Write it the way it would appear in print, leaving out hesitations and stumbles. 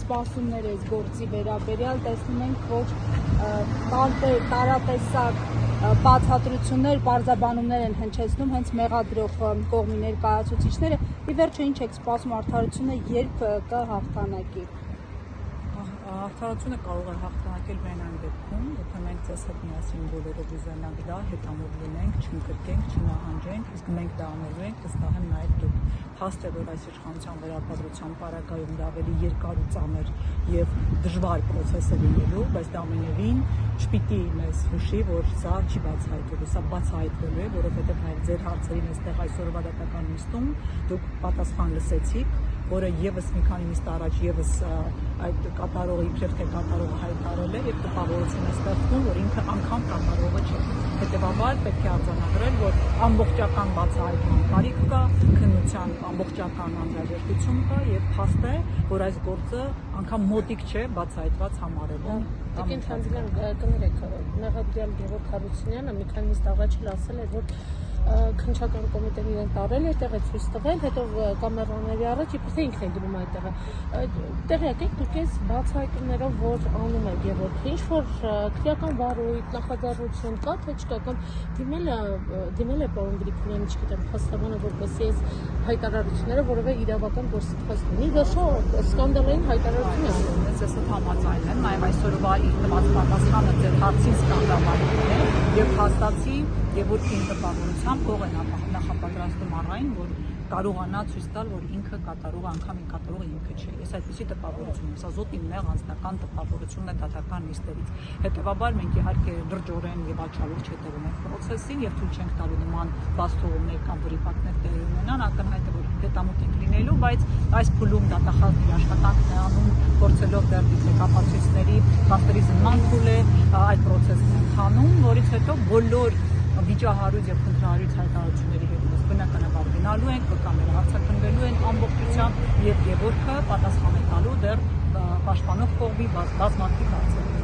սպասումներ այս գործի վերաբերյալ, տեսնում ենք, որ տարատեսակ բացատրություններ, պարզաբանումներ են հնչեցնում հենց մեղադրող կողմի ներկայացուցիչները։ Ի վերջո ինչ եք սպասում, արդարությունը երբ կհաղթանակի։ Արդարությունը կարող է հաղթանակել միայն այն դեպքում, եթե մենք ձեզ հետ միասին բոլորը ուզենանք դա, հետամուտ լինենք, չընկրկենք, չնահանջենք, իսկ մենք դա անելու ենք, վստահ եմ նաև դուք։ Փաստ է, որ այս իշխանության վերապատրության պարագայում դա ավելի երկար ու ծանր եւ դժվար process է լինելու, բայց դա ամենևին չպիտի մեզ հուշի, որ սա չի բացահայտվելու, սա բացահայտվելու է, որովհետեւ նաև ձեր հարցերին այստեղ այսօրվա դատական նիստում դուք պատասխան լսեցիք, որը եւս մի քանի նիստ առաջ եւս այդ կատարողը իբրև թե կատարողը հայտարարել է եւ տպավորություն է ստեղծում, որ ինքը անգամ կատարողը չէ։ Հետևաբար պետք է արձանագրել, որ ամբողջական բացահայտման կարիք կա, քննության ամբողջական անհրաժեշտություն կա եւ փաստ է, որ այս գործը անգամ մոտիկ չէ բացահայտված համարելու։ Տիկին Թանդիլյան, կներեք, մեղադրյալ Գևորգ Հարությունյանը մի քանի նիստ առաջ էլ ասել էր, որ քննչական կոմիտեն իրեն տարել է, տեղ է ցույց տվել, հետո կամերաների առաջ իբր թե ինքն է գնում այդտեղը։ Տեղյակ եք դուք այս բացահայտումներով, որ անում է Գևորգը, ինչ որ քրեական վարույթ, նախաձեռնություն կա, թե չկա, կամ դիմել է պարոն Գրիգորյանը, չգիտեմ, փաստաբանը, որպեսզի այս հայտարարությունները որևէ իրավական գործընթաց լինի, վերջո սկանդալային հայտարարություն է անում։ Ես հետ համաձայն եմ, նաև այսօրվա իր տված պատասխանը ձեր հարցին սկանդալային է եւ հաստատի Գևորգի տպավորությամբ կող է նախապատրաստում առայն, որ կարողանա ցույց տալ, որ ինքը կատարող անգամ կատարողը ինքը չէ։ Ես այդպիսի տպավորություն եմ, սա զոտ իմ նեղ անձնական տպավորությունն է դատական նիստերից։ Հետևաբար մենք իհարկե լրջորեն եւ աչալուրջ հետևում ենք process-ին եւ թույլ չենք տալու նման բացթողումներ կամ վրիպակներ տեղի ունենան, ակնհայտ է, որ հետամուտ ենք լինելու, բայց այս փուլում դատախազի աշխատանքն է անում, փորձելով դեռ դիտեկապացույցների բախտերի զնման փուլ է, այդ process-ն է ընթանում, որից հետո բոլոր վիճահարույց եւ քննարույց հայտարարությունների հետ մենք բնականաբար գնալու ենք, վկաները հարցակնվելու են ամբողջությամբ եւ Գևորգը պատասխան է տալու դեռ պաշտպանող կողմի բազմաթիվ հարցերի։